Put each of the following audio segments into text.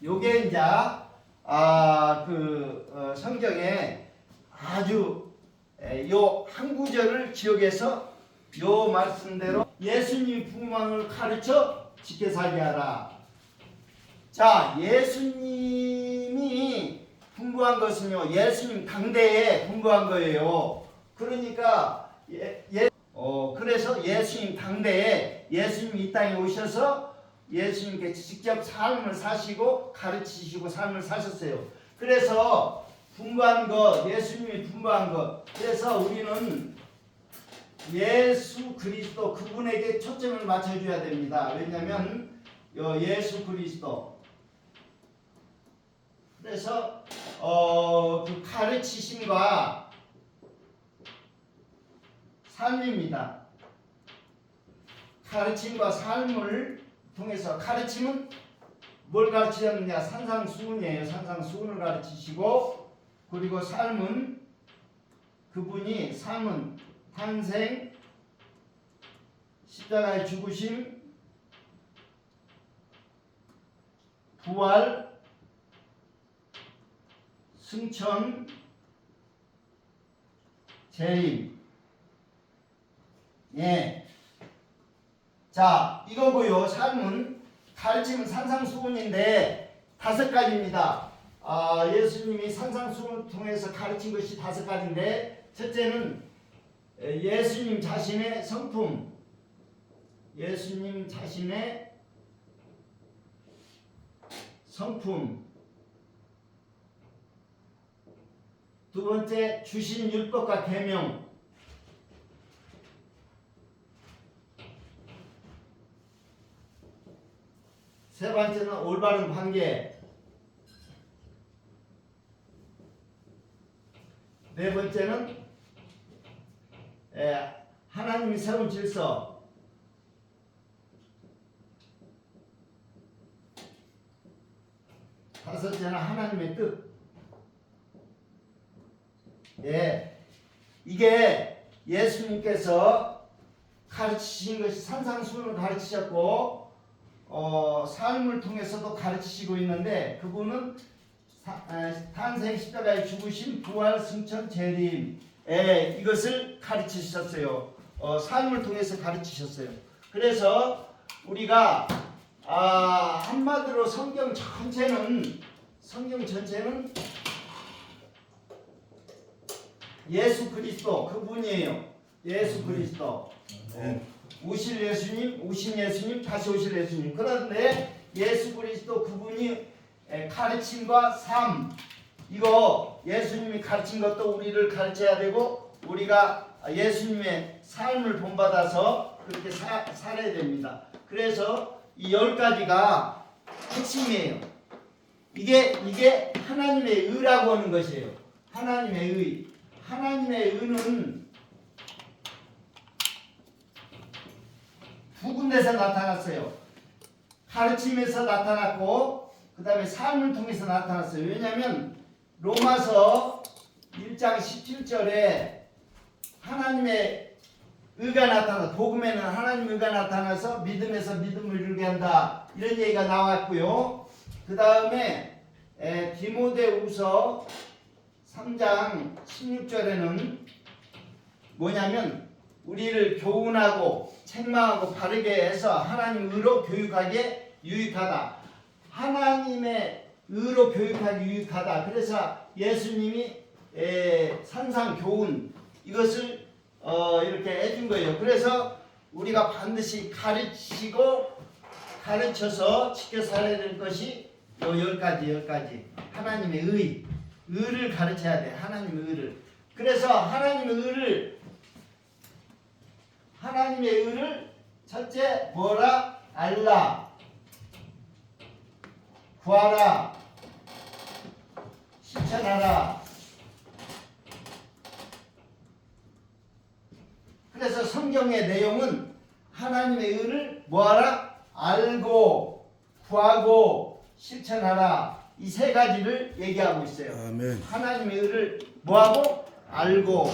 요게 이제 성경에 아주 요 한 구절을 기억해서 요 말씀대로 예수님 풍망을 가르쳐 지켜 살게 하라. 자, 예수님이 풍부한 것은요, 예수님 당대에 풍부한 거예요. 그러니까 그래서 예수님 당대에 예수님이 이 땅에 오셔서 예수님께 직접 삶을 사시고 가르치시고 삶을 사셨어요. 그래서 풍부한 것, 예수님이 풍부한 것. 그래서 우리는 예수 그리스도 그분에게 초점을 맞춰줘야 됩니다. 왜냐하면 예수 그리스도. 그래서 그 가르치심과 삶입니다. 가르침과 삶을 통해서, 가르침은 뭘 가르치셨느냐? 산상수훈이에요. 산상수훈을 가르치시고, 그리고 삶은 그분이 삶은 탄생, 십자가의 죽으심, 부활, 승천, 재림. 예. 자, 이거고요. 삶은, 가르침은 산상수훈인데 5가지입니다. 예수님이 산상수훈을 통해서 가르친 것이 5가지인데, 첫째는 예수님 자신의 성품, 예수님 자신의 성품. 두 번째, 주신 율법과 계명. 세 번째는 올바른 관계. 네 번째는 하나님이 세운 질서. 다섯째는 하나님의 뜻. 예, 이게 예수님께서 가르치신 것이 산상수훈을 가르치셨고, 삶을 통해서도 가르치시고 있는데, 그분은 탄생, 십자가의 죽으심, 부활, 승천, 재림, 이것을 가르치셨어요. 삶을 통해서 가르치셨어요. 그래서 우리가 한마디로 성경 전체는 예수 그리스도 그분이에요. 예수 그리스도. 오실 예수님, 오신 예수님, 다시 오실 예수님. 그런데 예수 그리스도 그분이 가르침과 삶, 이거 예수님이 가르친 것도 우리를 가르쳐야 되고, 우리가 예수님의 삶을 본받아서 그렇게 살아야 됩니다. 그래서 이 10가지가 핵심이에요. 이게 하나님의 의라고 하는 것이에요. 하나님의 의. 하나님의 의는 두 군데서 나타났어요. 가르침에서 나타났고, 그 다음에 삶을 통해서 나타났어요. 왜냐하면 로마서 1장 17절에 하나님의 의가 나타나, 복음에는 하나님의 의가 나타나서 믿음에서 믿음을 이루게 한다, 이런 얘기가 나왔고요. 그 다음에 디모데후서 3장 16절에는 뭐냐면 우리를 교훈하고 책망하고 바르게 해서 하나님 의로 교육하기에 유익하다. 하나님의 의로 교육하기 유익하다. 그래서 예수님이 산상 교훈, 이것을 이렇게 해준 거예요. 그래서 우리가 반드시 가르치고 가르쳐서 지켜 살아야 될 것이 요 10가지. 하나님의 의를 가르쳐야 돼. 하나님의 의를. 그래서 하나님의 의를 첫째 뭐라? 알라, 구하라, 실천하라. 그래서 성경의 내용은 하나님의 의를 뭐하라? 알고, 구하고, 실천하라. 이 3가지를 얘기하고 있어요. 아멘. 하나님의 의를 뭐하고? 알고.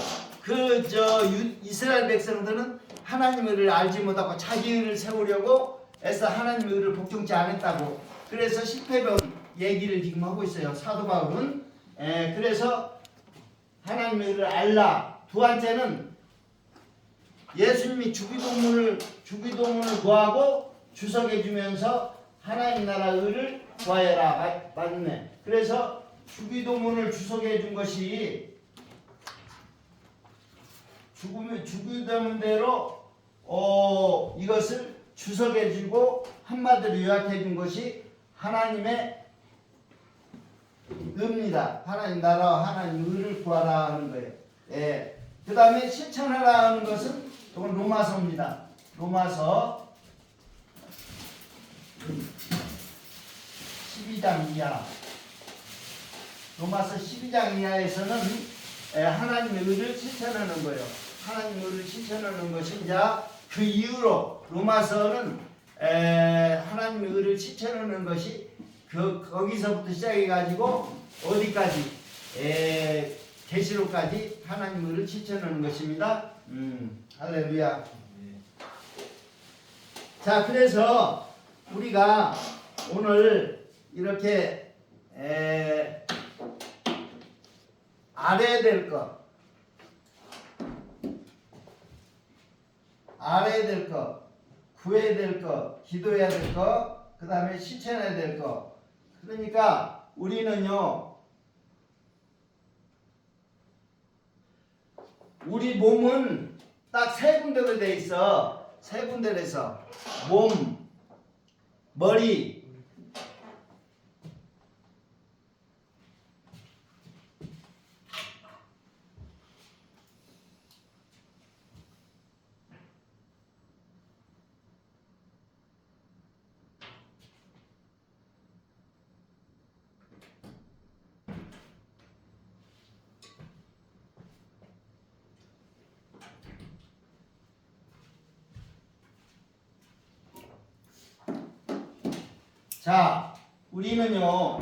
이스라엘 백성들은 하나님의 의를 알지 못하고 자기 의를 세우려고 애써 하나님의 의를 복종치 않았다고. 그래서 실패본 얘기를 지금 하고 있어요. 사도 바울은. 그래서 하나님의 의를 알라. 두 번째는 예수님이 주기도문을 구하고 주석해 주면서 하나님 나라 의를 구하여라. 맞네. 그래서 주기도문을 주석해 준 것이 주기도문대로 이것을 주석해 주고 한마디로 요약해 준 것이 하나님의 의입니다. 하나님 나라와 하나님 의를 구하라 하는 거예요. 예. 그 다음에 실천하라 하는 것은 이건 로마서입니다. 로마서 12장 이하. 로마서 12장 이하에서는 하나님의 의를 실천하는 거예요. 하나님의 의를 실천하는 것이 이제 그 이후로 로마서는 하나님의 의를 실천하는 것이 거기서부터 시작해가지고 어디까지 계시록까지 하나님의 의를 실천하는 것입니다. 할렐루야. 자, 그래서 우리가 오늘 이렇게 알아야 될 것, 구해야 될 것, 기도해야 될 것, 그 다음에 실천해야 될 것. 그러니까 우리는요, 우리 몸은 딱 세 군데로 돼 있어. 세 군데로 해서 몸, 머리, 자, 우리는요,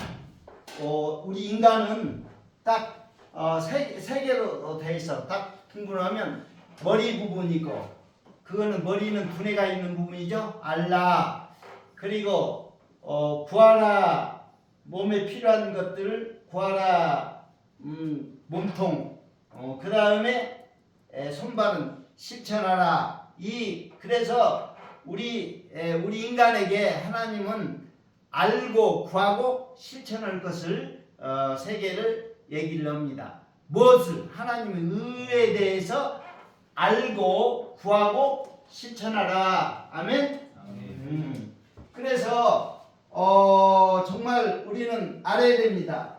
우리 인간은 딱 세 개로 돼 있어. 딱 분분하면 머리 부분이 있고, 그거는 머리는 두뇌가 있는 부분이죠. 알라. 그리고 구하라. 몸에 필요한 것들을 구하라. 몸통. 그 다음에 손발은 실천하라. 그래서 우리 인간에게 하나님은 알고 구하고 실천할 것을 세 개를 얘기를 합니다. 무엇을? 하나님의 의에 대해서 알고 구하고 실천하라. 아멘. 그래서 정말 우리는 알아야 됩니다.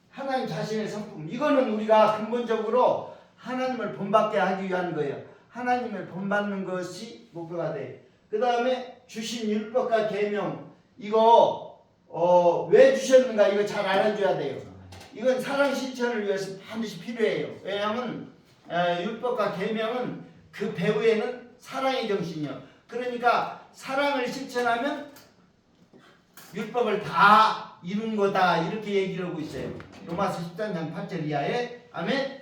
하나님 자신의 성품. 이거는 우리가 근본적으로 하나님을 본받게 하기 위한 거예요. 하나님을 본받는 것이 목표가 돼. 그 다음에 주신 율법과 계명. 이거 왜 주셨는가 이거 잘 알아줘야 돼요. 이건 사랑 실천을 위해서 반드시 필요해요. 왜냐하면 율법과 계명은 그 배후에는 사랑의 정신이요. 그러니까 사랑을 실천하면 율법을 다 이룬 거다 이렇게 얘기를 하고 있어요. 로마서 13장 8절 이하에. 아멘.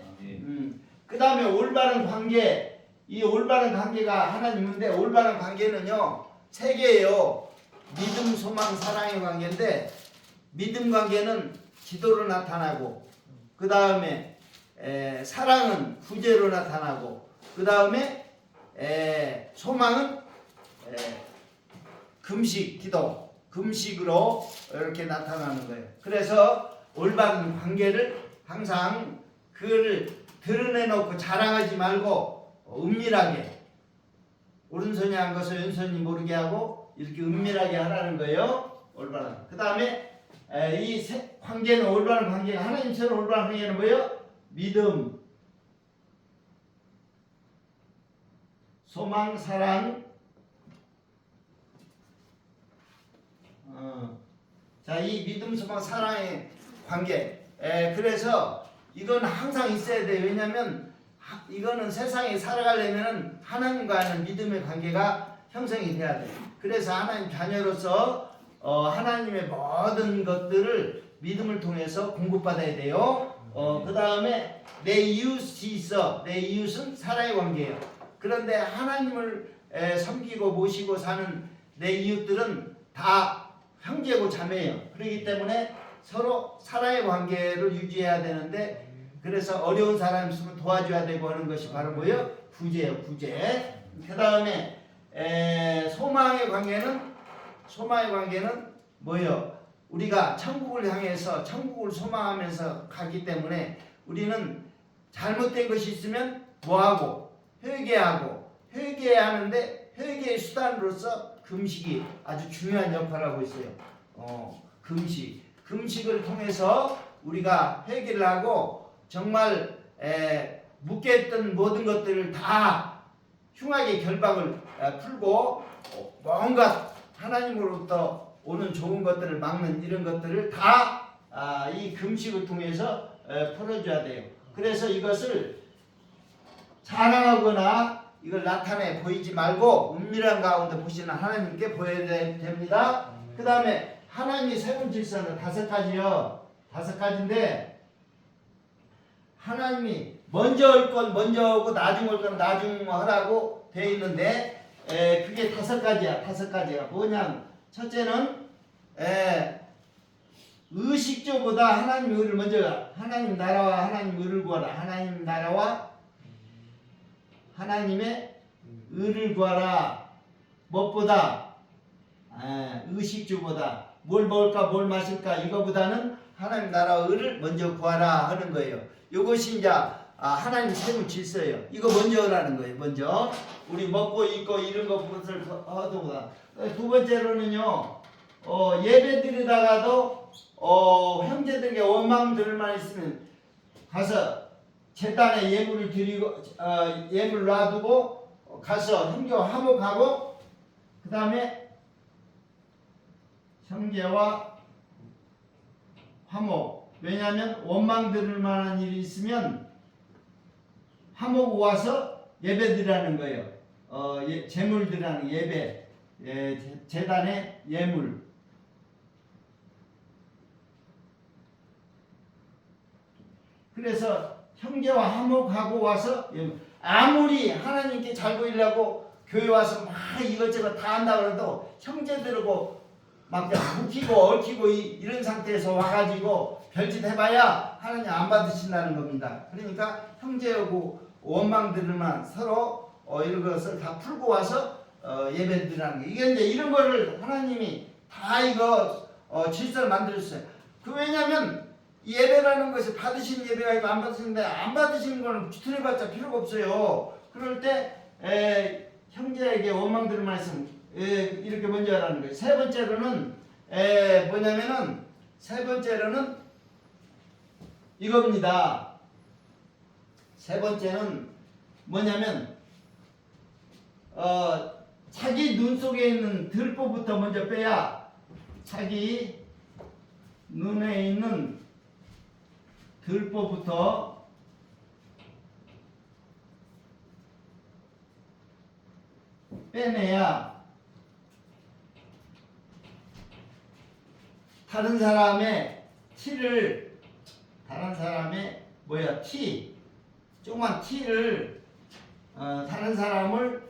그 다음에 올바른 관계. 이 올바른 관계가 하나님인데 올바른 관계는요 세 개예요. 믿음, 소망, 사랑의 관계인데 믿음 관계는 기도로 나타나고 그 다음에 사랑은 구제로 나타나고 그 다음에 소망은 금식, 기도, 금식으로 이렇게 나타나는 거예요. 그래서 올바른 관계를 항상 그거를 드러내놓고 자랑하지 말고 은밀하게 오른손이 한 것을 왼손이 모르게 하고 이렇게 은밀하게 하라는 거예요. 올바른. 그 다음에 이 관계는 올바른 관계가 하나님처럼 올바른 관계는 뭐예요? 믿음, 소망, 사랑. 자, 이 믿음, 소망, 사랑의 관계. 그래서 이건 항상 있어야 돼요. 왜냐하면 이거는 세상에 살아가려면 하나님과 하는 믿음의 관계가 형성이 돼야 돼요. 그래서 하나님 자녀로서 하나님의 모든 것들을 믿음을 통해서 공급받아야 돼요. 그 다음에 내 이웃이 있어. 내 이웃은 사랑의 관계예요. 그런데 하나님을 섬기고 모시고 사는 내 이웃들은 다 형제고 자매예요. 그렇기 때문에 서로 사랑의 관계를 유지해야 되는데 그래서 어려운 사람이 있으면 도와줘야 되고 하는 것이 바로 뭐예요? 구제예요. 구제. 그 다음에 소망의 관계는 뭐예요? 우리가 천국을 향해서 천국을 소망하면서 가기 때문에 우리는 잘못된 것이 있으면 뭐하고? 회개하고 회개해야 하는데 회개의 수단으로서 금식이 아주 중요한 역할을 하고 있어요. 금식을 통해서 우리가 회개를 하고 정말 묶여있던 모든 것들을 다 흉하게 결박을 풀고 뭔가 하나님으로부터 오는 좋은 것들을 막는 이런 것들을 다 이 금식을 통해서 풀어줘야 돼요. 그래서 이것을 자랑하거나 이걸 나타내 보이지 말고 은밀한 가운데 보시는 하나님께 보여야 됩니다. 그 다음에 하나님이 세운 질서는 5가지요. 5가지인데 하나님이 먼저 올 건 먼저 오고 나중 올 건 나중 하라고 되어 있는데 그게 5가지야. 5가지가 뭐냐? 첫째는 의식주보다 하나님 의를 먼저 하나님 나라와 하나님 의를 구하라. 하나님 나라와 하나님의 의를 구하라. 무엇보다 의식주보다 뭘 먹을까 뭘 마실까 이거보다는 하나님 나라와 의를 먼저 구하라 하는 거예요. 이것이 이제 하나님 세운 질서예요. 이거 먼저 하라는 거예요. 먼저 우리 먹고 입고 이런 것을 하도보다. 두 번째로는요. 예배 드리다가도 형제들에게 원망 들을 만 있으면 가서 제단에 예물을 드리고 예물 놔두고 가서 형제와 화목하고 그 다음에 형제와 화목. 왜냐하면 원망 들을 만한 일이 있으면 화목 와서 예배 드리라는 거예요. 제물 드리라는 예배. 제단의 예물. 그래서 형제와 화목하고 와서 아무리 하나님께 잘 보이려고 교회 와서 막 이것저것 다 한다고 해도 형제들하고 막 묵히고 얽히고 이런 상태에서 와가지고 별짓 해봐야 하나님 안 받으신다는 겁니다. 그러니까 형제하고 원망들만 서로 이런 것을 다 풀고 와서 예배드리라는 게 이게 이제 이런 거를 하나님이 다 이거 질서를 만들었어요. 왜냐하면 예배라는 것이 받으신 예배가 있고 안 받으시는데 안 받으시는 거는 두드려봤자 필요가 없어요. 그럴 때 형제에게 원망들을 말씀 이렇게 먼저 하라는 거예요. 세 번째로는 이겁니다. 세 번째는 뭐냐면 자기 눈 속에 있는 들보부터 먼저 빼야 자기 눈에 있는 들보부터 빼내야 다른 사람의 조그만 티를 다른 사람을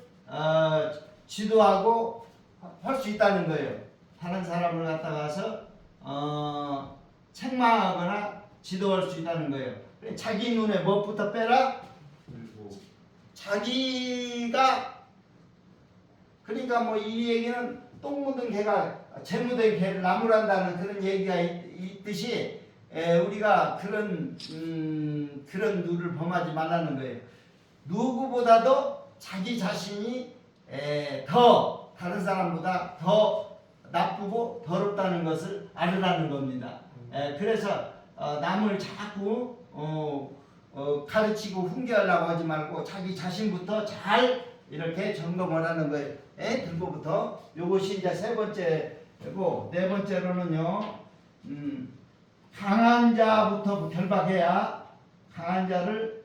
지도하고 할 수 있다는 거예요. 다른 사람을 갖다가서 책망하거나 지도할 수 있다는 거예요. 자기 눈에 무엇부터 빼라? 자기가 그러니까 뭐 이 얘기는 똥 묻은 개가 재 묻은 개를 나무란다는 그런 얘기가 있듯이 우리가 그런 누를 범하지 말라는 거예요. 누구보다도 자기 자신이 더 다른 사람보다 더 나쁘고 더럽다는 것을 알으라는 겁니다. 그래서 남을 자꾸 가르치고 훈계하려고 하지 말고 자기 자신부터 잘 이렇게 점검을 하는 거예요. 들보부터. 요것이 이제 세 번째고, 네 번째로는요, 강한 자부터 강한 자를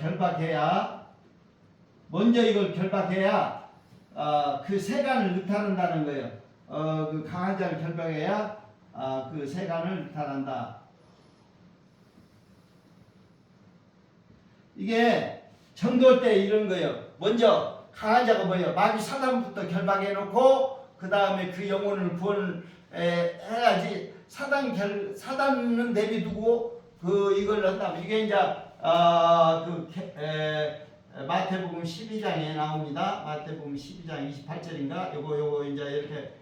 결박해야, 먼저 이걸 결박해야 그 세간을 느타른다는 거예요. 그 강한 자를 결박해야 그 세간을 느타른다. 이게 전도할 때 이런 거예요. 먼저 강한 자가 뭐예요? 마귀 사단부터 결박해 놓고 그 다음에 그 영혼을 해야지. 사단은 내비두고 이걸 한다면 이게 이제 마태복음 12장에 나옵니다. 마태복음 12장 28절인가 요거 이제 이렇게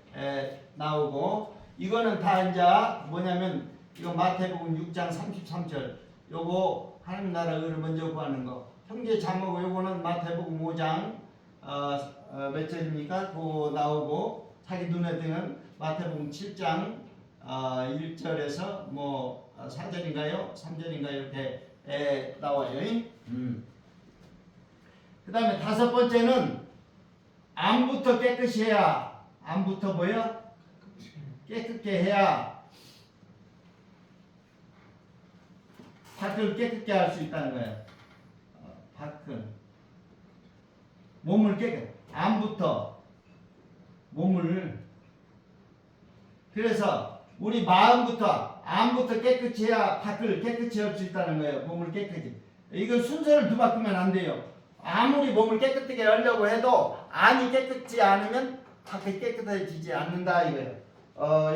나오고, 이거는 다 이제 뭐냐면 이거 마태복음 6장 33절 요거 하나님 나라 의를 먼저 구하는 거. 형제 자매고 요거는 마태복음 5장 몇 절입니까? 그거 나오고, 자기 눈에 띄는 마태복음 7장 1절에서 뭐 4절인가요? 3절인가요? 이렇게 나와요. 그 다음에 다섯 번째는 안부터 깨끗이 해야, 안부터 뭐야? 깨끗게 해야 밖을 깨끗게 할 수 있다는 거예요. 밖을, 몸을 안부터 몸을, 그래서 우리 마음부터 안부터 깨끗이 해야 밖을 깨끗이 할 수 있다는 거예요. 몸을 깨끗이. 이건 순서를 뒤바꾸면 안 돼요. 아무리 몸을 깨끗하게 하려고 해도 안이 깨끗지 않으면 밖이 깨끗해지지 않는다 이거예요.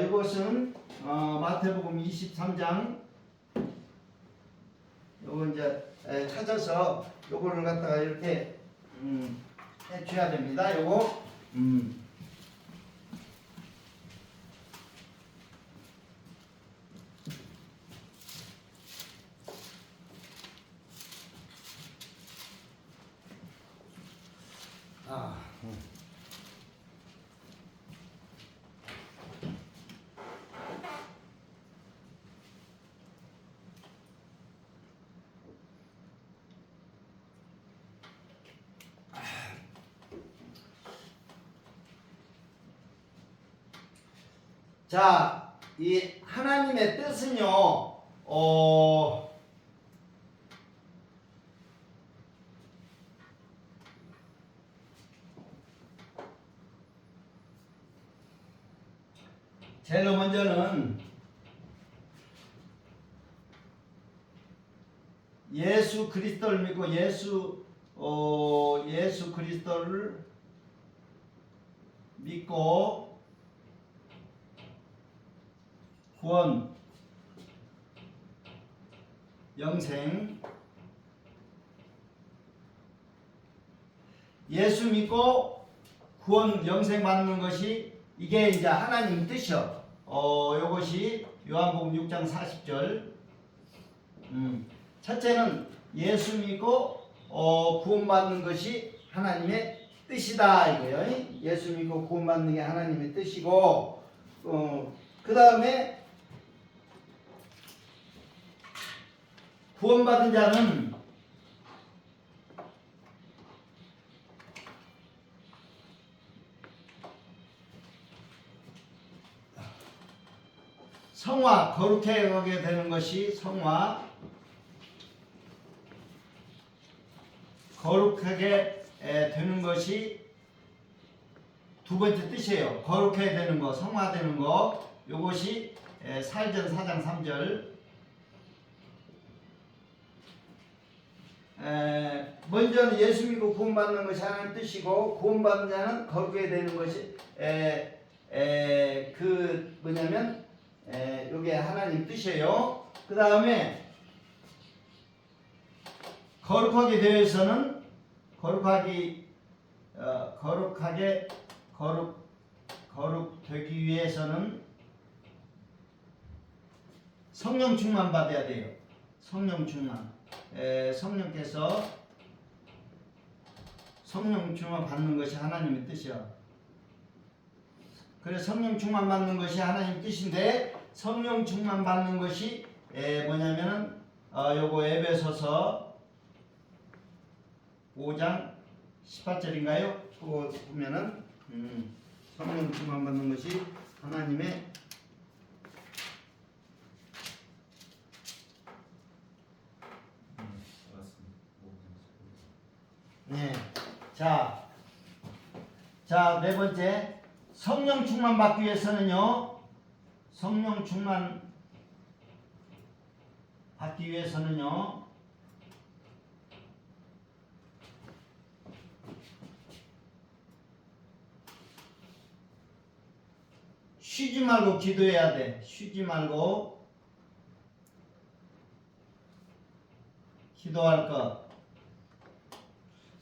이것은 마태복음 23장 요거 이제 찾아서 요거를 갖다가 이렇게 해줘야 됩니다. 요거 자, 이 하나님의 뜻은요, 제일 먼저는 예수 그리스도를 믿고 예수 그리스도를 믿고 구원, 영생, 예수 믿고 구원, 영생 받는 것이 이게 이제 하나님 뜻이요. 요것이 요한복음 6장 40절. 첫째는 예수 믿고 구원 받는 것이 하나님의 뜻이다 이거예요. 예수 믿고 구원 받는 게 하나님의 뜻이고, 그 다음에 구원받은 자는 성화, 거룩해 가게 되는 것이 성화, 거룩하게 되는 것이 두 번째 뜻이에요. 거룩해야 되는 거, 성화되는 거, 요것이 사일전 4장 3절. 먼저는 예수 믿고 구원받는 것이 하나님 뜻이고, 구원받는 자는 거룩해야 되는 것이 그 뭐냐면 요게 하나님 뜻이에요. 그 다음에 거룩하게 되어서는 거룩되기 위해서는 성령 충만 받아야 돼요. 성령 충만. 성령께서 성령 충만 받는 것이 하나님의 뜻이야. 그래서 성령 충만 받는 것이 하나님 뜻인데, 성령 충만 받는 것이 뭐냐면은 요거 에베소서 5장 18절인가요? 그거 보면은 성령 충만 받는 것이 하나님의 네. 자, 네 번째, 성령 충만 받기 위해서는요, 성령 충만 받기 위해서는요, 쉬지 말고 기도해야 돼. 쉬지 말고 기도할 것.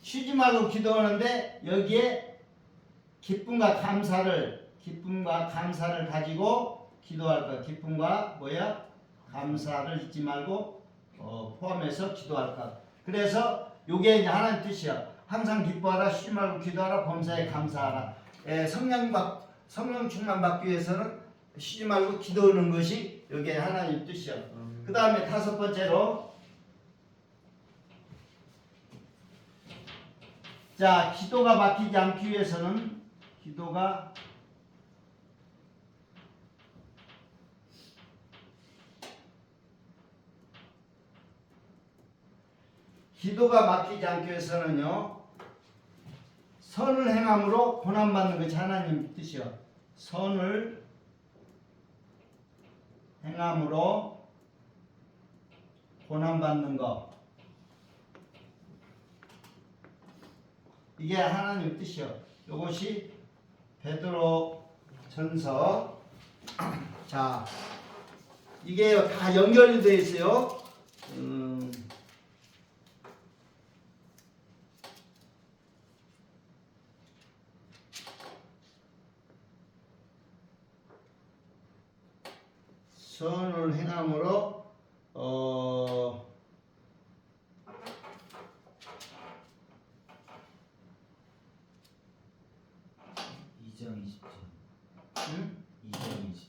쉬지 말고 기도하는데 여기에 기쁨과 감사를 가지고 기도할 것. 기쁨과 감사를 잊지 말고 포함해서 기도할 것. 그래서 요게 이제 하나님 뜻이야. 항상 기뻐하라, 쉬지 말고 기도하라, 범사에 감사하라. 성령 충만 받기 위해서는 쉬지 말고 기도하는 것이 요게 하나님 뜻이야. 그 다음에 다섯 번째로, 자, 기도가 막히지 않기 위해서는 기도가 막히지 않기 위해서는요, 선을 행함으로 고난받는 것이 하나님 뜻이요. 선을 행함으로 고난받는 것. 이게 하나님 뜻이요. 이것이 베드로 전서. 자, 이게 다 연결이 되어 있어요. 선을 행함으로 2장 20절. 응? 2장 20절.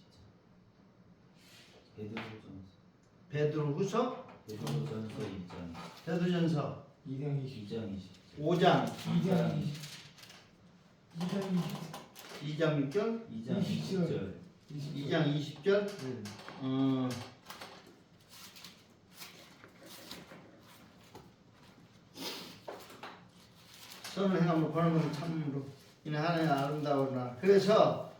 베드로후서 베드로전서 2장. 베드로전서 2장 20. 2장 20절. 5장 2장 20. 2장 20. 2장 6절 2장 20절. 2장 20절 선을 행함으로 보는 것은 참으로 이는 하나님 아름다우나. 그래서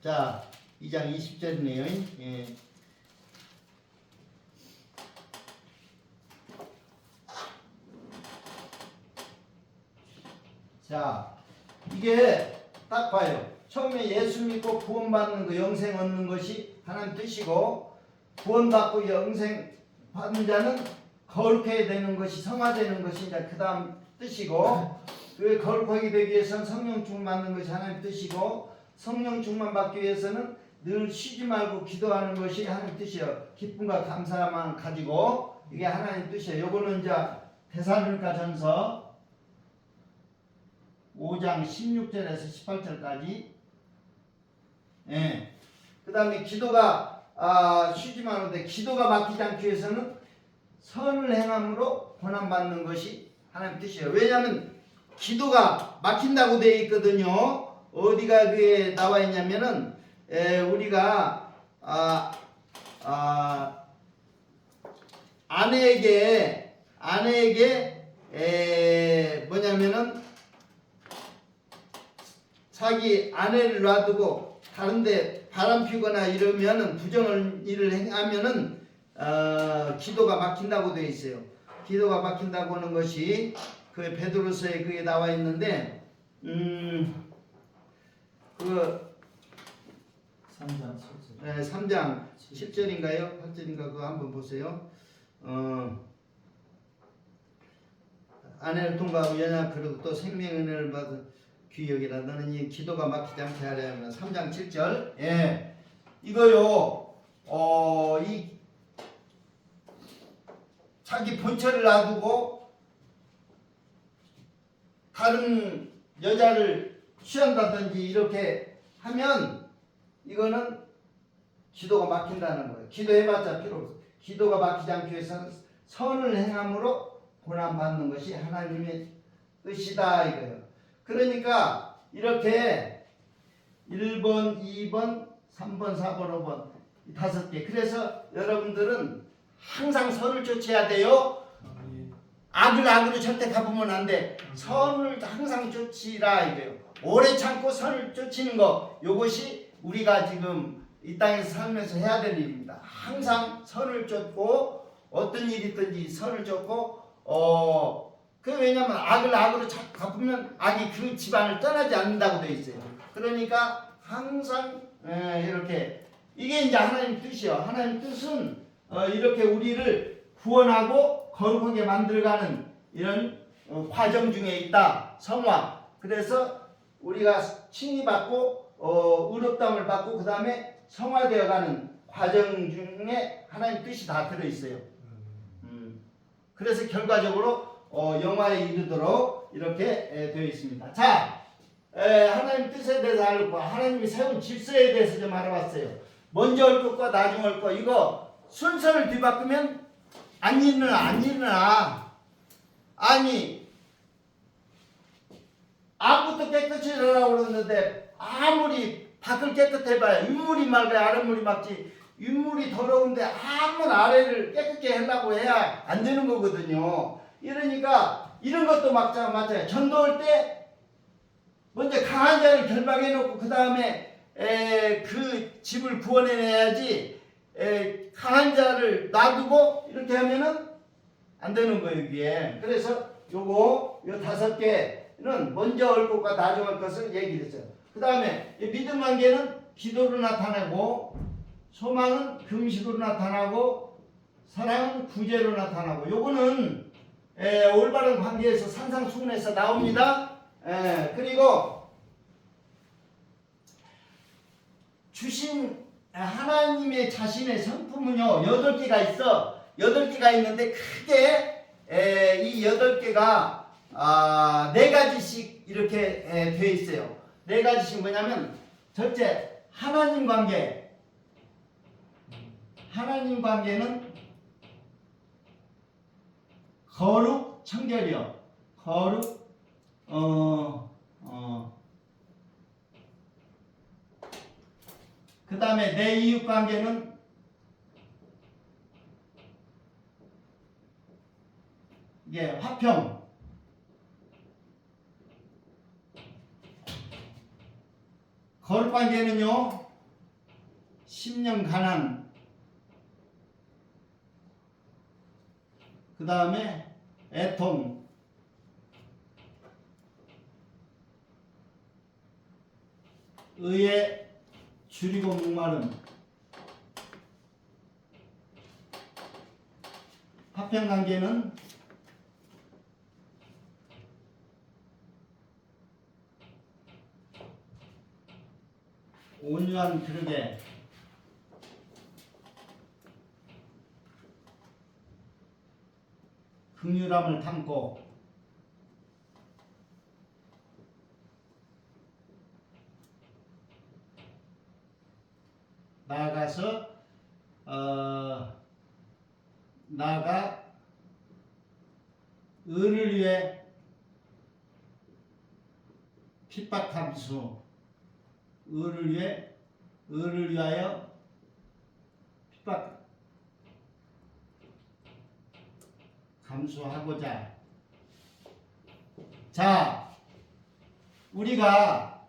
자 2장 20절이네요. 예. 자, 이게 딱 봐요. 처음에 예수 믿고 구원받는 거, 영생 얻는 것이 하나님 뜻이고, 구원받고 영생 받는 자는 거룩해야 되는 것이, 성화되는 것이 이제 그 다음 뜻이고, 그 거룩하게 되기 위해서는 성령 충만 받는 것이 하나님 뜻이고, 성령 충만 받기 위해서는 늘 쉬지 말고 기도하는 것이 하나님 뜻이에요. 기쁨과 감사만 가지고 이게 하나님 뜻이에요. 요거는 이제 데살로니가 전서 5장 16절에서 18절까지. 예. 그 다음에 기도가 쉬지 말는데 기도가 막히지 않기 위해서는 선을 행함으로 고난받는 것이 하나님 뜻이에요. 왜냐하면 기도가 막힌다고 되어 있거든요. 어디가 그에 나와 있냐면은 우리가 아내에게 뭐냐면은 자기 아내를 놔두고 다른데 바람 피거나 이러면은 부정을 일을 행하면은 기도가 막힌다고 되어 있어요. 기도가 막힌다고 하는 것이 그 베드로서에 그게 나와 있는데 그 3장 7절. 네, 3장 7절인가요? 8절인가 그거 한번 보세요. 아내를 통과하고 연약하고 또 생명의 은혜를 받은 귀역이라 너는 이 기도가 막히지 않게 하려면 3장 7절. 예. 이거요. 이 자기 본처를 놔두고 다른 여자를 취한다든지 이렇게 하면 이거는 기도가 막힌다는 거예요. 기도해봤자 필요 없어요. 기도가 막히지 않기 위해서는 선을 행함으로 고난받는 것이 하나님의 뜻이다 이거예요. 그러니까 이렇게 1번, 2번, 3번, 4번, 5번 이 5개. 그래서 여러분들은 항상 선을 쫓아야 돼요. 악으로 절대 가보면 안 돼. 선을 항상 쫓으라 이래요. 오래 참고 선을 쫓는 거, 요것이 우리가 지금 이 땅에서 살면서 해야 될 일입니다. 항상 선을 쫓고 어떤 일이 있든지 선을 쫓고 그 왜냐면 악을 악으로 갚으면 악이 그 집안을 떠나지 않는다고 되어 있어요. 그러니까 항상 이렇게 이게 이제 하나님 뜻이요. 하나님 뜻은 이렇게 우리를 구원하고 거룩하게 만들어가는 이런 과정 중에 있다. 성화. 그래서 우리가 칭의받고 의롭다함을 받고 그 다음에 성화되어가는 과정 중에 하나님 뜻이 다 들어있어요. 그래서 결과적으로 영화에 이르도록 이렇게 되어 있습니다. 자, 하나님 뜻에 대해서 알고 하나님이 세운 질서에 대해서 좀 알아봤어요. 먼저 올 것과 나중 올 것 이거 순서를 뒤바꾸면 안 일어나. 아니 앞부터 깨끗이 하라고 그러는데 아무리 밖을 깨끗해봐야 윗물이 맑아야 아랫물이 맑지 윗물이 더러운데 아무 아래를 깨끗게 하려고 해야 안 되는 거거든요. 이러니까 이런 것도 맞아요. 전도할 때 먼저 강한 자를 결박해 놓고 그 다음에 그 집을 구원해내야지 강한 자를 놔두고 이렇게 하면은 안 되는 거예요 이게. 그래서 요 5개는 먼저 올 것과 나중 올 것을 얘기를 했어요. 그 다음에 믿음 관계는 기도로 나타나고 소망은 금식으로 나타나고 사랑은 구제로 나타나고 요거는 올바른 관계에서 산상수훈에서 나옵니다. 그리고 주신 하나님의 자신의 성품은요 8개가 있어. 8개가 있는데 크게 이 8개가 4가지씩 이렇게 되어 있어요. 4가지씩 뭐냐면 첫째 하나님 관계. 하나님 관계는 거룩 청결이요. 거룩 그 다음에 내 이웃 관계는 이게 화평. 거룩 관계는요 심령 가난. 그 다음에 애통. 의에 줄이고 목마름. 화평 관계는 온유한 그릇에 긍휼함을 담고 나아가서 나아가 의를 위해 핍박 감수. 의를 위하여 핍박 감수하고자. 자, 우리가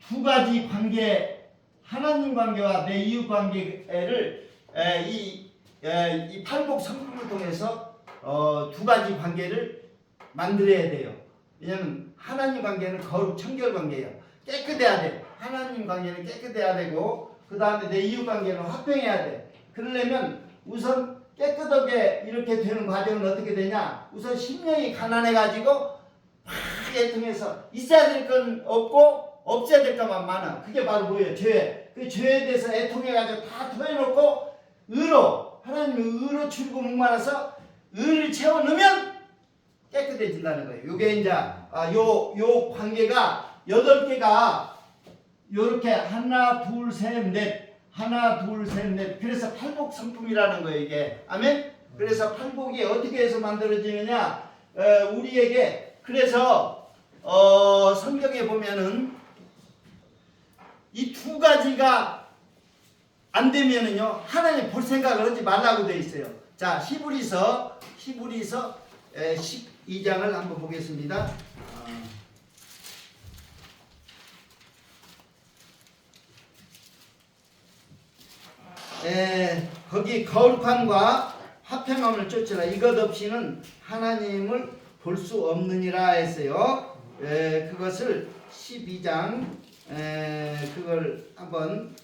2가지 관계, 하나님 관계와 내 이웃 관계를 이 팔복 성품을 통해서 2가지 관계를 만들어야 돼요. 왜냐하면 하나님 관계는 거룩 청결 관계예요. 깨끗해야 돼. 하나님 관계는 깨끗해야 되고 그 다음에 내 이웃 관계는 화평해야 돼. 그러려면 우선 깨끗하게 이렇게 되는 과정은 어떻게 되냐? 우선 심령이 가난해가지고 막 애통해서 있어야 될 건 없고 없어야 될 것만 많아. 그게 바로 뭐예요? 죄. 그 죄에 대해서 애통해가지고 다 토해놓고 의로 하나님의 의로 줄이고 목말아서 의를 채워 넣으면 깨끗해진다는 거예요. 요게 이제 요 관계가 8개가 요렇게 하나 둘 셋 넷 하나 둘 셋 넷 그래서 팔복 성품이라는 거예요 이게. 아멘. 그래서 팔복이 어떻게 해서 만들어지느냐 우리에게 그래서 성경에 보면은 이 2가지가 안 되면은요 하나님 볼 생각을 하지 말라고 되어 있어요. 자 히브리서 12장을 한번 보겠습니다. 거기 거룩함과 화평함을 쫓으라. 이것 없이는 하나님을 볼 수 없느니라 했어요. 그것을 12장 그걸 한번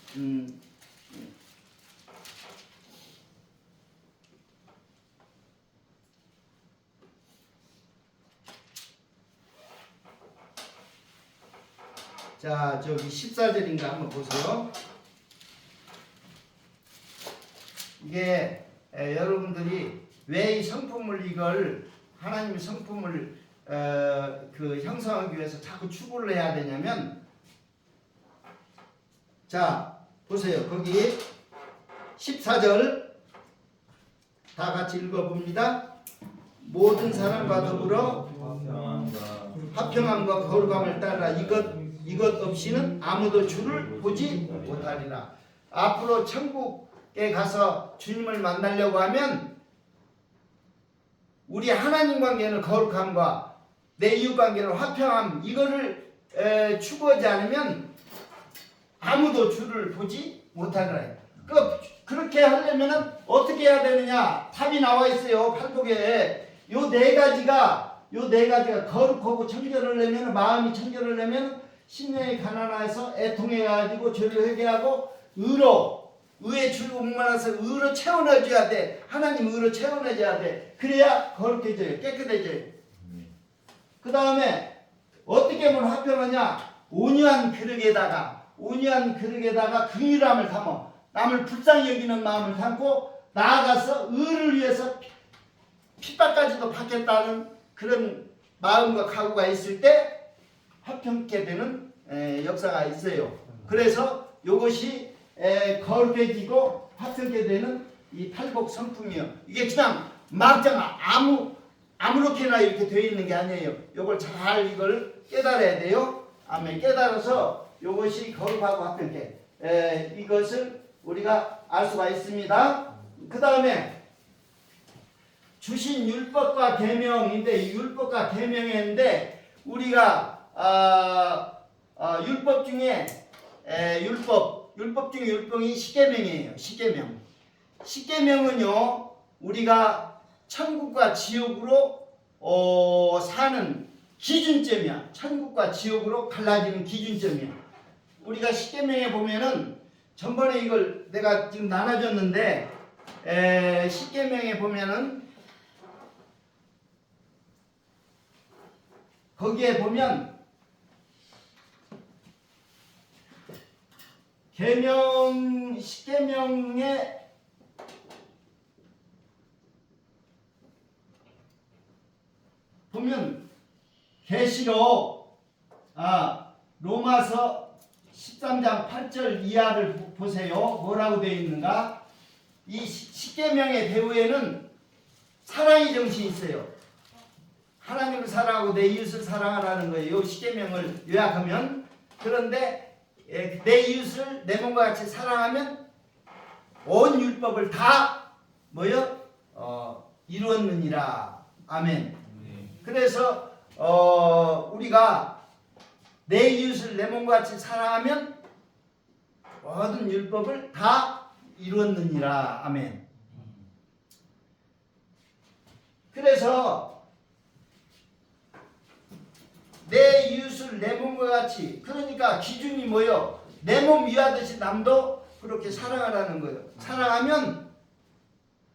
자 저기 14절인가 한번 보세요. 이게 여러분들이 왜 이 성품을 이걸 하나님의 성품을 그 형성하기 위해서 자꾸 추구를 해야 되냐면 자 보세요. 거기 14절 다 같이 읽어봅니다. 모든 사람과 더불어 화평함과 거룩함을 따라 이것 없이는 아무도 주를 보지 못하리라. 앞으로 천국에 가서 주님을 만나려고 하면 우리 하나님 관계는 거룩함과 내 이웃 관계는 화평함 이거를 추구하지 않으면 아무도 주를 보지 못하리라. 그렇게 하려면 어떻게 해야 되느냐? 답이 나와 있어요. 팔복에 요 네 가지가 거룩하고 청결하려면 마음이 청결하려면 심령이 가난해서 애통해가지고 죄를 회개하고 의에 줄고 목말라서 의로 채워넣어줘야 돼. 하나님 의로 채워넣어줘야 돼. 그래야 거룩해져요. 깨끗해져요. 그 다음에 어떻게 하면 화평하냐? 온유한 그릇에다가 긍휼함을 담아 남을 불쌍히 여기는 마음을 담고 나아가서 의를 위해서 핏발까지도 받겠다는 그런 마음과 각오가 있을 때 화평케 되는 역사가 있어요. 그래서 이것이 거룩해지고 화평케 되는 이 팔복 성품이요. 이게 그냥 막장 아무렇게나 이렇게 되어 있는 게 아니에요. 이걸 잘 이걸 깨달아야 돼요. 아멘. 깨달아서 이것이 거룩하고 화평케 이것을 우리가 알 수가 있습니다. 그 다음에 주신 율법과 계명인데 율법과 계명인데 우리가 율법 중에 율법 중에 율법이 십계명이에요. 십계명은요 우리가 천국과 지옥으로 사는 기준점이야. 천국과 지옥으로 갈라지는 기준점이야. 우리가 십계명에 보면은 전번에 이걸 내가 지금 나눠줬는데 십계명에 보면은 거기에 보면 십계명에 보면 계시록 로마서 13장 8절 이하를 보세요. 뭐라고 되어 있는가? 이 십계명의 배후에는 사랑의 정신이 있어요. 하나님을 사랑하고 내 이웃을 사랑하라는 거예요. 이 십계명을 요약하면. 그런데 내 이웃을 내 몸과 같이 사랑하면 온 율법을 다 이루었느니라. 아멘. 그래서 우리가 내 이웃을 내 몸과 같이 사랑하면 모든 율법을 다 이루었느니라. 아멘. 그래서 내 이웃을 내 몸과 같이, 그러니까 기준이 뭐요? 내 몸 위하듯이 남도 그렇게 사랑하라는 거예요. 사랑하면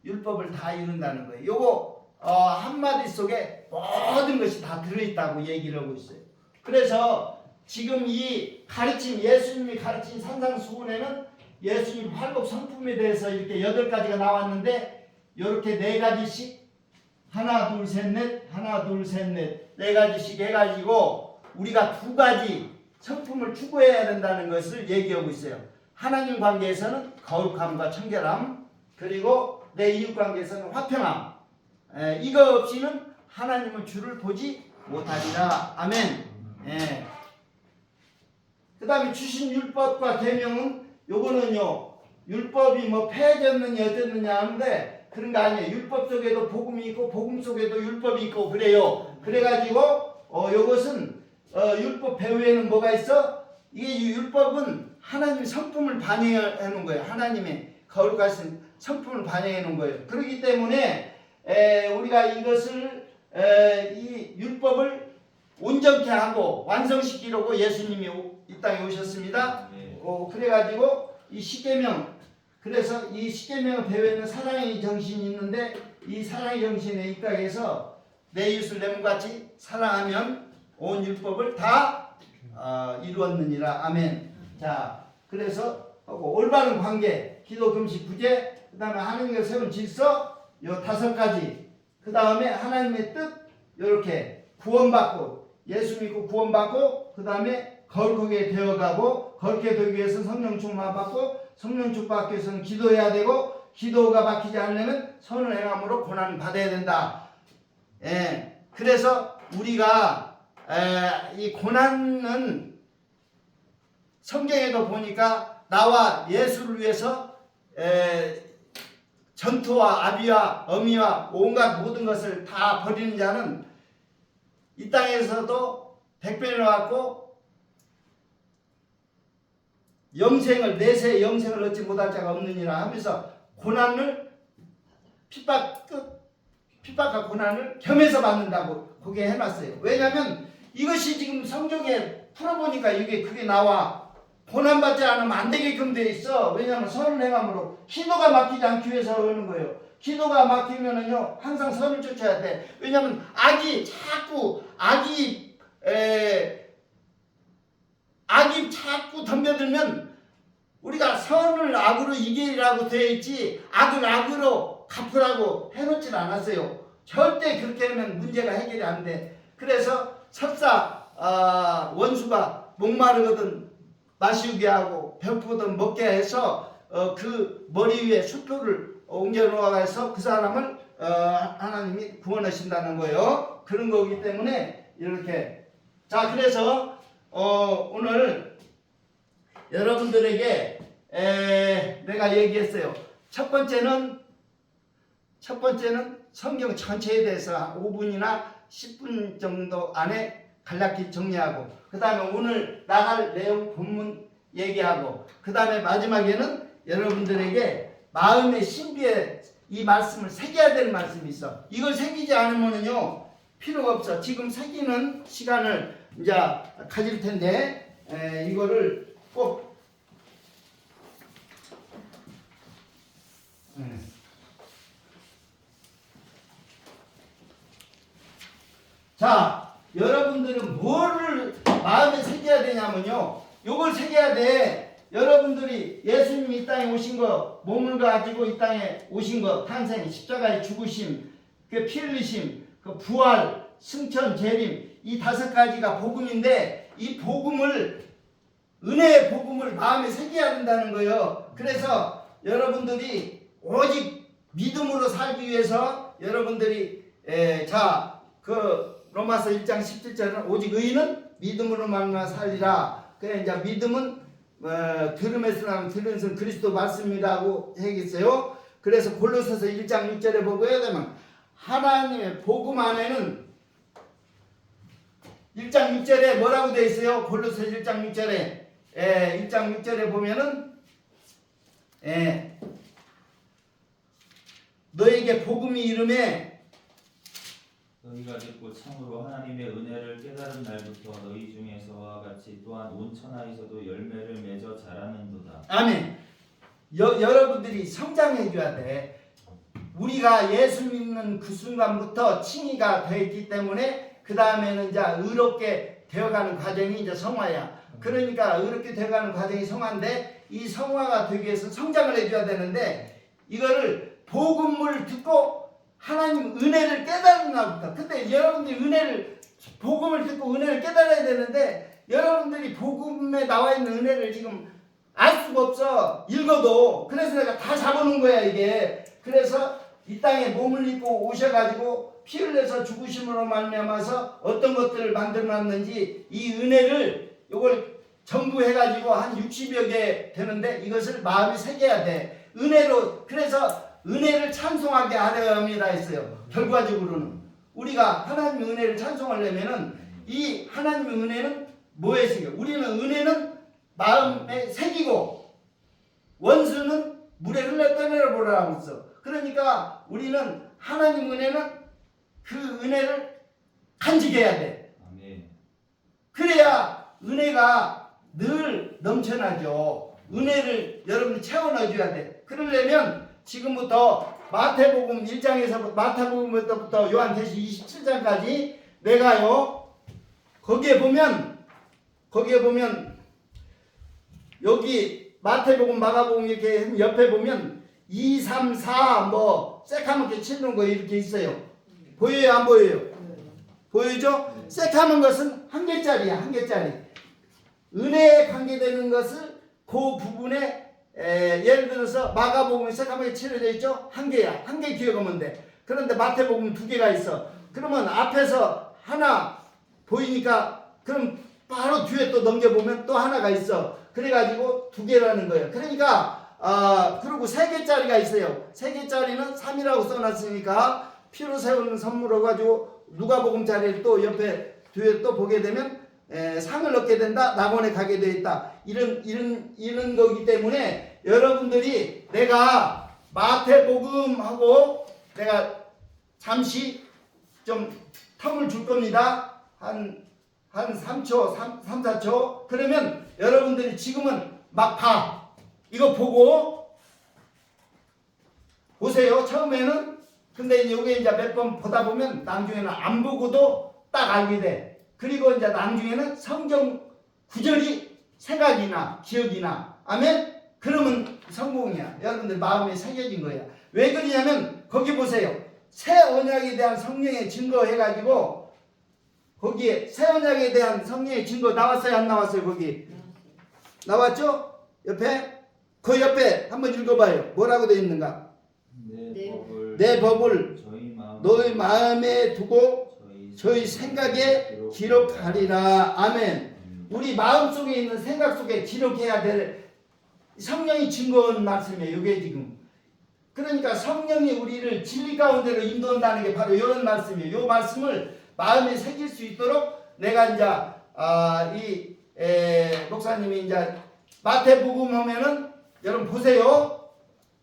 율법을 다 이룬다는 거예요. 요거 한마디 속에 모든 것이 다 들어있다고 얘기를 하고 있어요. 그래서 지금 이 가르침, 예수님이 가르친 산상수훈에는 예수님 팔복 성품에 대해서 이렇게 8가지가 나왔는데 이렇게 4가지씩 하나 둘 셋 넷 네 가지씩 해가지고 우리가 2가지 성품을 추구해야 된다는 것을 얘기하고 있어요. 하나님 관계에서는 거룩함과 청결함, 그리고 내 이웃 관계에서는 화평함. 이거 없이는 하나님은 주를 보지 못하리라. 아멘. 그 다음에 주신 율법과 계명은 요거는요 율법이 뭐 폐해졌느냐 어땠느냐 하는데 그런 거 아니에요. 율법 속에도 복음이 있고 복음 속에도 율법이 있고 그래요. 그래가지고 요것은 율법 배후에는 뭐가 있어? 이게 율법은 하나님의 성품을 반영해 놓은 거예요. 하나님의 거룩하신 성품을 반영해 놓은 거예요. 그렇기 때문에 우리가 이것을 이 율법을 온전케 하고 완성시키려고 예수님이 이 땅에 오셨습니다. 네. 그래가지고 이 십계명, 그래서 이 십계명을 배우는 사랑의 정신이 있는데 이 사랑의 정신에 입각해서 내 이웃을 내 몸같이 사랑하면 온 율법을 다 이루었느니라. 아멘. 자, 그래서 올바른 관계, 기도, 금식, 구제, 그 다음에 하나님과 세운 질서, 요 5가지. 그 다음에 하나님의 뜻, 이렇게 구원받고, 예수 믿고 구원받고, 그 다음에 거룩하게 되어가고, 거룩하게 되기 위해서 성령 충만 받고, 성령 충만 받기 위해서는 기도해야 되고, 기도가 막히지 않으려면 선을 행함으로 고난을 받아야 된다. 예. 그래서 우리가 이 고난은 성경에도 보니까 나와 예수를 위해서 전토와 아비와 어미와 온갖 모든 것을 다 버리는 자는 이 땅에서도 백배를 받고 영생을 내세 영생을 얻지 못할 자가 없느니라 하면서 고난을 핍박과 고난을 겸해서 받는다고 거기에 해놨어요. 왜냐하면 이것이 지금 성경에 풀어보니까 그게 나와. 고난받지 않으면 안 되게끔 돼 있어. 왜냐하면 선을 행함으로 기도가 막히지 않기 위해서 하는 거예요. 기도가 막히면은요 항상 선을 쫓아야 돼. 왜냐하면 악이 자꾸 덤벼들면 우리가 선을 악으로 이기라고 되어 있지 악을 악으로 갚으라고 해놓질 않았어요. 절대 그렇게 하면 문제가 해결이 안 돼. 그래서 설사 원수가 목마르거든 마시게 하고 배고프든 먹게 해서 그 머리 위에 수표를 옮겨 놓아서 그 사람을 하나님이 구원하신다는 거예요. 그런 거기 때문에 이렇게. 자, 그래서 오늘 여러분들에게 내가 얘기했어요. 첫 번째는 성경 전체에 대해서 5분이나 10분 정도 안에 간략히 정리하고, 그 다음에 오늘 나갈 내용 본문 얘기하고, 그 다음에 마지막에는 여러분들에게 마음의 신비에 이 말씀을 새겨야 될 말씀이 있어. 이걸 새기지 않으면요 필요가 없어. 지금 새기는 시간을 이제 가질 텐데 이거를 꼭 자, 여러분들은 뭐를 마음에 새겨야 되냐면요, 요걸 새겨야 돼. 여러분들이 예수님이 이 땅에 오신 거, 몸을 가지고 이 땅에 오신 거, 탄생, 십자가의 죽으심, 그 피 흘리심, 그 부활, 승천, 재림, 이 5가지가 복음인데 이 복음을, 은혜의 복음을 마음에 새겨야 된다는 거예요. 그래서 여러분들이 오직 믿음으로 살기 위해서 여러분들이 로마서 1장 17절은 오직 의인은 믿음으로 말미암아 살리라. 그래, 이제 믿음은 들음에서 나는 들은선 그리스도 말씀이라고 얘기했어요. 그래서 골로새서 1장 6절에 보고야 되면 하나님의 복음 안에는 1장 6절에 뭐라고 되어 있어요? 골로새서 1장 6절에 1장 6절에 보면은 너에게 복음이 이름에 너희가 듣고 참으로 하나님의 은혜를 깨달은 날부터 너희 중에서와 같이 또한 온 천하에서도 열매를 맺어 자라는도다. 아멘. 여러분들이 성장해 줘야 돼. 우리가 예수 믿는 그 순간부터 칭의가 되어 있기 때문에 그 다음에는 이제 의롭게 되어가는 과정이 이제 성화야. 그러니까 의롭게 되어가는 과정이 성화인데 이 성화가 되기 위해서 성장을 해줘야 되는데 이거를 복음을 듣고 하나님 은혜를 깨달으나부터. 근데 여러분들이 복음을 듣고 은혜를 깨달아야 되는데 여러분들이 복음에 나와 있는 은혜를 지금 알 수가 없어. 읽어도. 그래서 내가 다 잡아놓은 거야 이게. 그래서 이 땅에 몸을 입고 오셔가지고 피 흘려서 죽으심으로 말미암아서 어떤 것들을 만들어놨는지 이 은혜를 요걸 전부 해가지고 한 60여 개 되는데 이것을 마음에 새겨야 돼. 은혜로. 그래서 은혜를 찬송하게 하려 합니다 했어요. 결과적으로는 우리가 하나님의 은혜를 찬송하려면은 이 하나님의 은혜는 뭐에 새겨? 우리는 은혜는 마음에 새기고 원수는 물에 흘러 떠내려 보라고 했어. 그러니까 우리는 하나님 은혜는 그 은혜를 간직해야 돼. 아멘. 그래야 은혜가 늘 넘쳐나죠. 은혜를 여러분이 채워 넣어줘야 돼. 그러려면 지금부터 마태복음 1장에서 마태복음부터 요한계시 27장까지 내가요 거기에 보면 여기 마태복음 마가복음 이렇게 옆에 보면 2, 3, 4 뭐 새카맣게 칠는 거 이렇게 있어요. 보여요 안 보여요? 보이죠? 새카만 것은 한 개짜리야, 한 개짜리. 은혜에 관계되는 것을 그 부분에 예를 들어서 마가복음에 새카맣게 칠해져 있죠? 한 개야. 한 개 기억하면 돼. 그런데 마태복음 두 개가 있어. 그러면 앞에서 하나 보이니까 그럼 바로 뒤에 또 넘겨보면 또 하나가 있어. 그래가지고 두 개라는 거예요. 그러니까 그리고 세 개짜리가 있어요. 세 개짜리는 3이라고 써놨으니까 피로 세우는 선물로 가지고 누가복음 자리를 또 옆에 뒤에 또 보게 되면 상을 얻게 된다. 낙원에 가게 되어 있다. 이런 거기 때문에 여러분들이 내가 마태복음하고 내가 잠시 좀 텀을 줄 겁니다. 한 3초, 3, 4초. 그러면 여러분들이 지금은 막 봐. 이거 보고 보세요. 처음에는 근데 이게 이제 몇 번 보다 보면 나중에는 안 보고도 딱 알게 돼. 그리고 이제 나중에는 성경 구절이 생각이 나, 기억이 나. 아멘? 그러면 성공이야. 여러분들 마음에 새겨진 거야. 왜 그러냐면 거기 보세요. 새 언약에 대한 성령의 증거 해가지고 거기에 새 언약에 대한 성령의 증거 나왔어요? 안 나왔어요? 거기 나왔죠? 옆에? 그 옆에 한번 읽어봐요. 뭐라고 되어 있는가? 내 법을 너희 마음에 두고 저희 생각에 기록하리라. 아멘. 우리 마음속에 있는 생각 속에 기록해야 될 성령이 증거한 말씀이에요. 이게 지금. 그러니까 성령이 우리를 진리 가운데로 인도한다는 게 바로 이런 말씀이에요. 이 말씀을 마음에 새길 수 있도록 내가 이제 목사님이 이제 마태복음 하면은 여러분 보세요.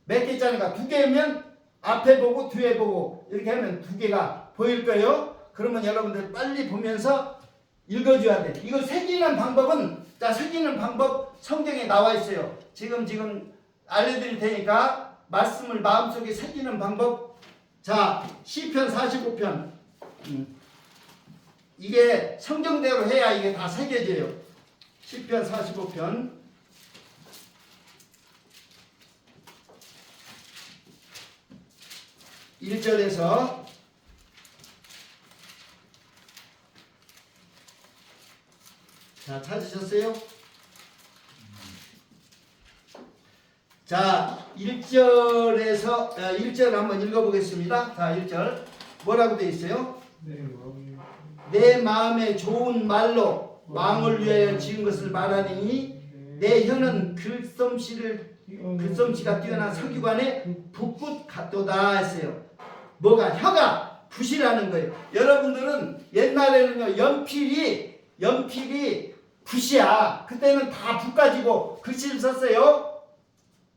몇 개짜리가 두 개면 앞에 보고 뒤에 보고 이렇게 하면 두 개가 보일 거예요. 그러면 여러분들 빨리 보면서 읽어줘야 돼. 이걸 새기는 방법은 새기는 방법 성경에 나와 있어요. 지금 알려드릴 테니까 말씀을 마음속에 새기는 방법. 자, 시편 45편. 이게 성경대로 해야 이게 다 새겨져요. 시편 45편 1절에서 자, 찾으셨어요? 자, 1절에서 1절 한번 읽어보겠습니다. 자, 1절 뭐라고 되어 있어요? 내 마음에 좋은 말로 왕을 위하여 지은 것을 말하니 내 혀는 글솜씨가 뛰어난 서기관의 붓끝 같도다 했어요. 뭐가? 혀가 붓이라는 거예요. 여러분들은 옛날에는요 연필이 붓이야. 그때는 다 붓 가지고 글씨를 썼어요.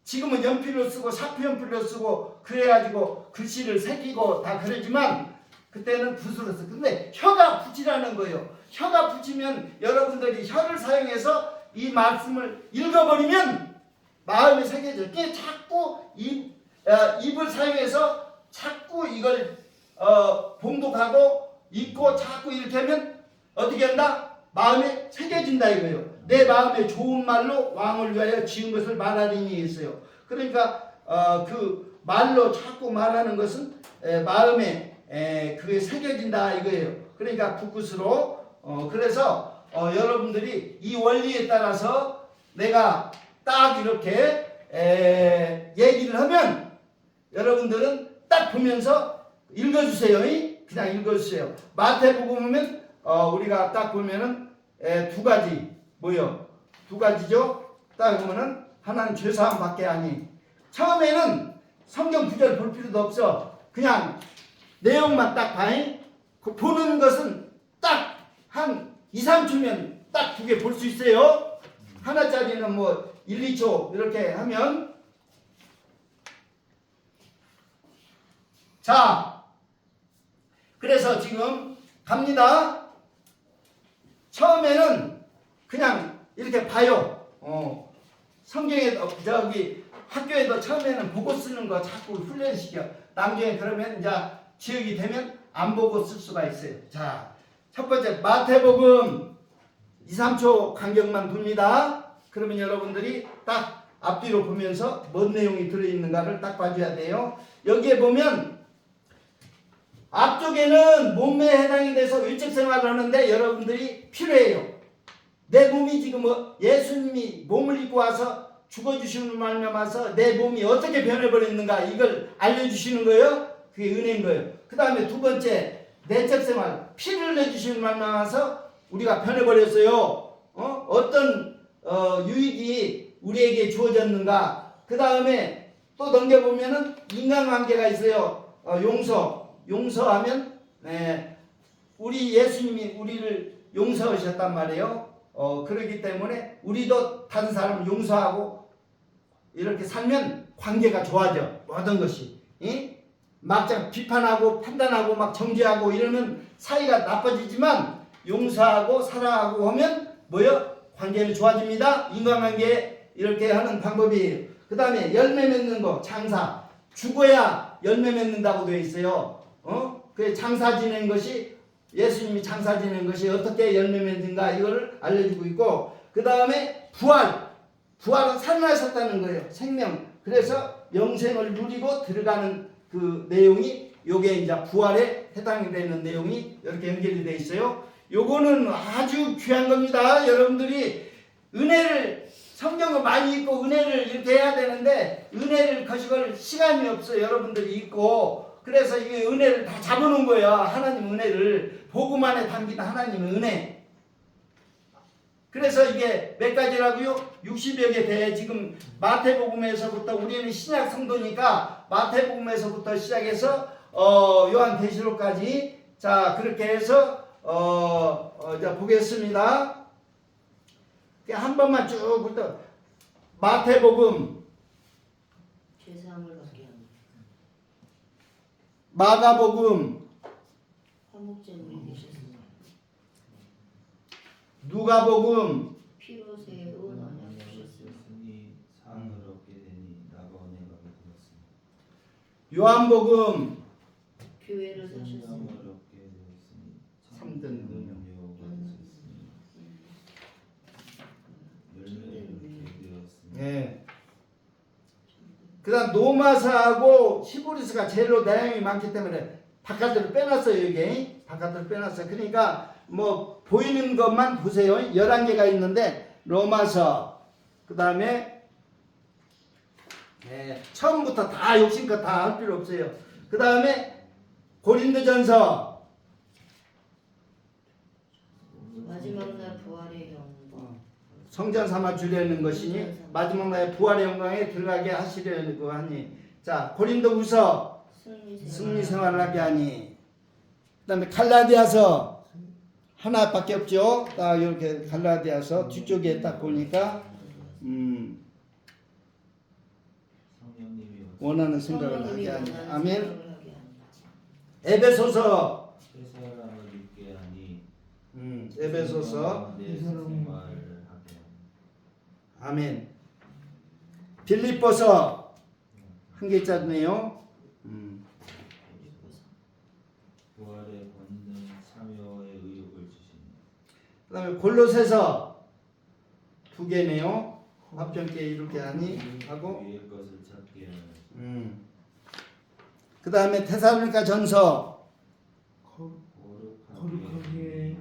지금은 연필로 쓰고 샤프 연필로 쓰고 그래가지고 글씨를 새기고 다 그러지만 그때는 붓으로 써. 근데 혀가 붓이라는 거예요. 혀가 붓이면 여러분들이 혀를 사용해서 이 말씀을 읽어버리면 마음에 새겨져. 이게 자꾸 입을 사용해서 자꾸 이걸 봉독하고 읽고 자꾸 이렇게 하면 어떻게 한다? 마음에 새겨진다 이거예요. 내 마음에 좋은 말로 왕을 위하여 지은 것을 말하리니 했어요. 그러니까 그 말로 자꾸 말하는 것은 마음에 그게 새겨진다 이거예요. 그러니까 붓끝으로 그래서 여러분들이 이 원리에 따라서 내가 딱 이렇게 얘기를 하면 여러분들은 딱 보면서 읽어주세요. 그냥 읽어주세요. 마태복음 보면 우리가 딱 보면은 두 가지 뭐요? 두 가지죠. 딱 보면은 하나는 죄사함 받게 하니. 처음에는 성경 구절 볼 필요도 없어. 그냥 내용만 딱 봐. 그 보는 것은 딱 한 2, 3초면 딱 두 개 볼 수 있어요. 하나짜리는 뭐 1, 2초 이렇게 하면 자 그래서 지금 갑니다. 처음에는 그냥 이렇게 봐요. 성경에도 저기 학교에도 처음에는 보고 쓰는 거 자꾸 훈련시켜. 나중에 그러면 이제 지역이 되면 안 보고 쓸 수가 있어요. 자, 첫 번째 마태복음 2, 3초 간격만 둡니다. 그러면 여러분들이 딱 앞뒤로 보면서 뭔 내용이 들어있는가를 딱 봐줘야 돼요. 여기에 보면 앞쪽에는 몸매에 해당이 돼서 일적생활을 하는데 여러분들이 필요해요. 내 몸이 지금 예수님이 몸을 입고 와서 죽어주시는 말미암아서 내 몸이 어떻게 변해버렸는가 이걸 알려주시는 거예요. 그게 은혜인 거예요. 그 다음에 두 번째 내적생활 피를 내주시는 말미암아서 우리가 변해버렸어요. 어떤 유익이 우리에게 주어졌는가. 그 다음에 또 넘겨보면은 인간관계가 있어요. 용서하면 우리 예수님이 우리를 용서하셨단 말이에요. 그렇기 때문에 우리도 다른 사람을 용서하고 이렇게 살면 관계가 좋아져. 모든 것이. 막장 비판하고 판단하고 막 정죄하고 이러면 사이가 나빠지지만 용서하고 사랑하고 하면 뭐요? 관계는 좋아집니다. 인간관계 이렇게 하는 방법이에요. 그 다음에 열매 맺는 거 장사. 죽어야 열매 맺는다고 되어 있어요. 그 장사 지낸 것이 예수님이 장사 지낸 것이 어떻게 열매 맺는가 이거를 알려주고 있고 그 다음에 부활은 살아나셨다는 거예요. 생명. 그래서 영생을 누리고 들어가는 그 내용이 요게 이제 부활에 해당이 되는 내용이 이렇게 연결이 되어 있어요. 요거는 아주 귀한 겁니다. 여러분들이 은혜를 성경을 많이 읽고 은혜를 이렇게 해야 되는데 은혜를 거시걸 시간이 없어요. 여러분들이 읽고 그래서 이게 은혜를 다 잡아놓은 거예요. 하나님 은혜를 복음 안에 담긴 하나님의 은혜. 그래서 이게 몇 가지라고요? 60여 개 돼. 지금 마태복음에서부터 우리는 신약 성도니까 마태복음에서부터 시작해서 요한계시록까지 자 그렇게 해서 자 보겠습니다. 한 번만 쭉부터 마태복음, 죄사함을 받게 합니다. 마가복음, 화목제물이 되셨습니다. 누가복음, 피로 세운 언약 주셨습니다. 니 상을 얻게 되니 나가 은혜가 되었습니다. 요한복음, 교회를 사셨습니다. 성령을 얻게 되었으니 참된 능력. 열매를 얻게 되었습니다. 예. 그다음 노마사하고 시보리스가 제일로 내용이 많기 때문에 바깥으로 빼놨어요. 여기 바깥으로 빼놨어요. 그러니까 뭐 보이는 것만 보세요. 11개가 있는데 로마서 그 다음에 처음부터 다 욕심껏 다 할 필요 없어요. 그 다음에 고린도전서 마지막 날 부활의 영광. 성전 삼아 주려는 것이니 마지막 날에 부활의 영광에 들어가게 하시려는 거 하니 자 고린도후서 승리 생활을 하게 하니 그 다음에 갈라디아서 하나밖에 없죠. 딱 이렇게 갈라디아서 뒤쪽에 딱 보니까 성령님이 원하는 생각을 하게 하니 아멘. 에베소서 새 사람을 입게 하니 에베소서 내 생활을 하게 하니 아멘. 빌립보서 한 개짜리네요. 부활의 권능 참여의 의욕을 주시니 그 다음에 골로새서 두 개네요. 합정께 이렇게 하니 하고 위의 것을 찾게 하니 그 다음에 테살로니가 전서 거룩하게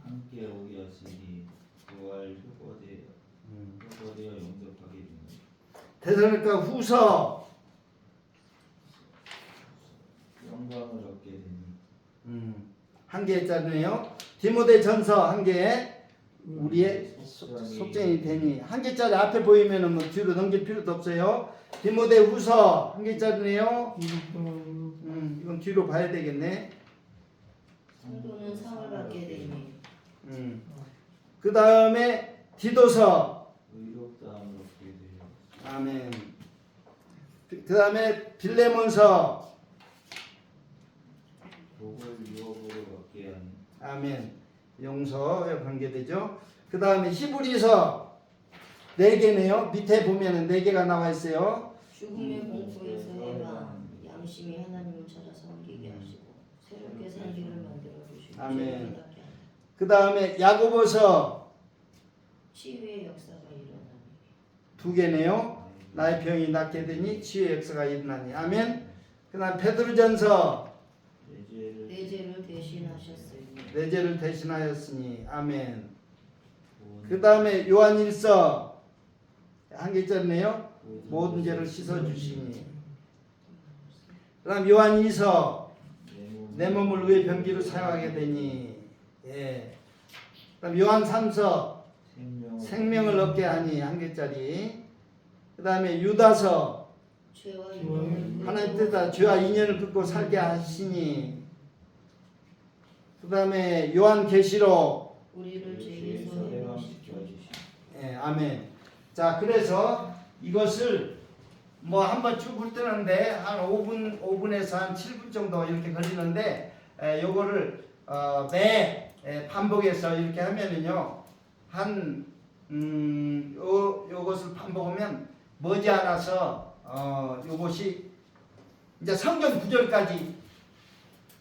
함께 오게 하시니 부활 효과되어 용접하게 되니 테살로니가 후서 영광을 얻게 되니 한 개짜리네요. 디모데 전서 한 개. 우리의 속전이 되니 한 개짜리 앞에 보이면은 뭐 뒤로 넘길 필요도 없어요. 디모데 후서 한 개짜리네요. 이건 뒤로 봐야 되겠네. 성도는 상을 받게 되니 그 다음에 디도서 의롭다함을 얻게 되어 아멘. 그 다음에 빌레몬서 복을 유업으로 받게 하니. 아멘. 용서에 관계되죠. 그 다음에 히브리서 4개네요. 밑에 보면은 4개가 나와 있어요. 죽음의 공포에서 해방 양심이 하나님을 찾아 섬기게 하시고 새롭게 살기를 만들어 주시고 아멘. 죄를 깨닫게 하니 그 다음에 야고보서 치유의 역사가 일어나니 2개네요. 나의 병이 낫게 되니 치유의 역사가 일어나니. 아멘. 그 다음 베드로전서 내 죄를 대신하셨으니 내 죄를 대신하였으니. 아멘. 그 다음에 요한일서 한 계절네요. 모든 죄를 씻어주시니. 그 다음 요한이서 내 몸을 의의 병기로 사용하게 되니. 예. 그 다음 요한삼서 생명을 얻게 하니. 한 계절이. 그 다음에 유다서 죄와 인연을 하나님 뜻다 죄와 인연을 끊고 살게 하시니. 그 다음에 요한계시록. 우리를 죄에서 해방시켜 예, 아멘. 자, 그래서 이것을 뭐 한번 쭉 훑는데 한 5분에서 한 7분 정도 이렇게 걸리는데 요거를 반복해서 이렇게 하면은요 요것을 반복하면 머지않아서 요것이 이제 성경 구절까지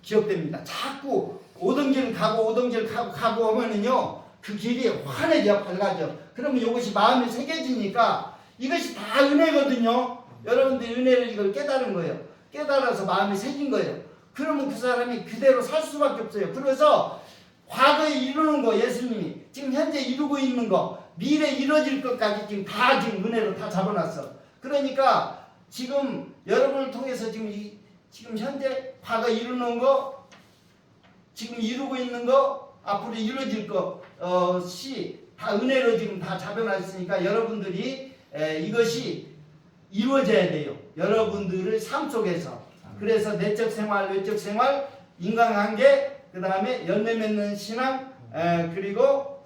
기억됩니다. 자꾸 오던 길 가고 하면은요 그 길이 환해져 밝아져. 그러면 이것이 마음에 새겨지니까 이것이 다 은혜거든요. 여러분들이 은혜를 이걸 깨달은 거예요. 깨달아서 마음에 새긴 거예요. 그러면 그 사람이 그대로 살 수밖에 없어요. 그래서 과거에 이루는 거 예수님이 지금 현재 이루고 있는 거 미래 이루어질 것까지 지금 다 지금 은혜로 다 잡아놨어. 그러니까 지금 여러분을 통해서 지금 현재 과거 이루는 거 지금 이루고 있는 거 앞으로 이루어질 것이 다 은혜로 지금 다 잡아놨으니까 여러분들이 이것이 이루어져야 돼요. 여러분들의 삶 속에서. 그래서 내적 생활, 외적 생활, 인간관계, 그 다음에 열매 맺는 신앙, 그리고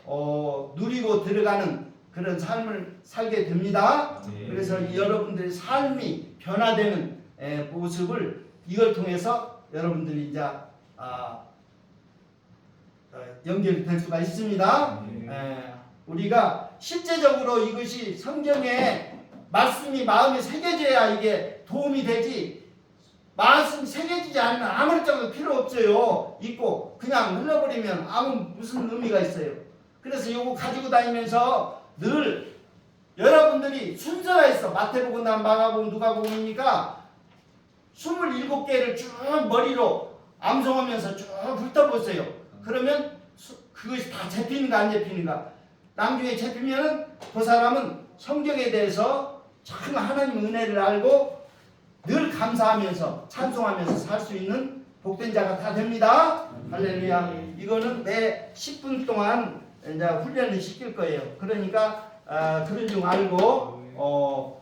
누리고 들어가는 그런 삶을 살게 됩니다. 그래서 여러분들의 삶이 변화되는 모습을 이걸 통해서 여러분들이 이제 연결될 수가 있습니다. 우리가 실제적으로 이것이 성경에 말씀이 마음에 새겨져야 이게 도움이 되지. 말씀이 새겨지지 않으면 아무것도 필요 없어요. 있고 그냥 흘러버리면 무슨 의미가 있어요. 그래서 이거 가지고 다니면서 늘 여러분들이 순서가 있어. 마태복음, 마가복음, 누가복음이니까 27개를 쭉 머리로 암송하면서 쭉 훑어보세요. 그러면 그것이 다 잡히는가 안 잡히는가. 나중에 잡히면은 그 사람은 성경에 대해서 참 하나님 은혜를 알고 늘 감사하면서 찬송하면서 살 수 있는 복된 자가 다 됩니다. 할렐루야. 이거는 매 10분 동안 이제 훈련을 시킬 거예요. 그러니까 그런 줄 알고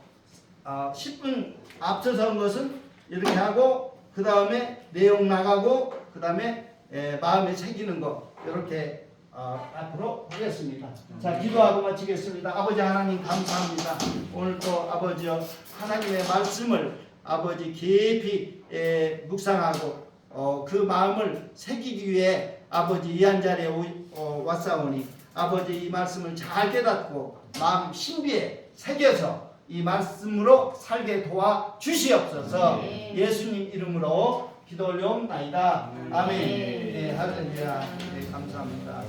10분 앞서서 한 것은 이렇게 하고 그 다음에 내용 나가고 그 다음에 마음에 새기는 거 이렇게 앞으로 하겠습니다. 자, 기도하고 마치겠습니다. 아버지 하나님 감사합니다. 오늘 또 아버지여 하나님의 말씀을 아버지 깊이 묵상하고 그 마음을 새기기 위해 아버지 이 한 자리에 왔사오니 아버지 이 말씀을 잘 깨닫고 마음 신비에 새겨서 이 말씀으로 살게 도와 주시옵소서. 예수님 이름으로 기도 올려옵나이다. 아멘. 네, 할렐루야. 네, 감사합니다.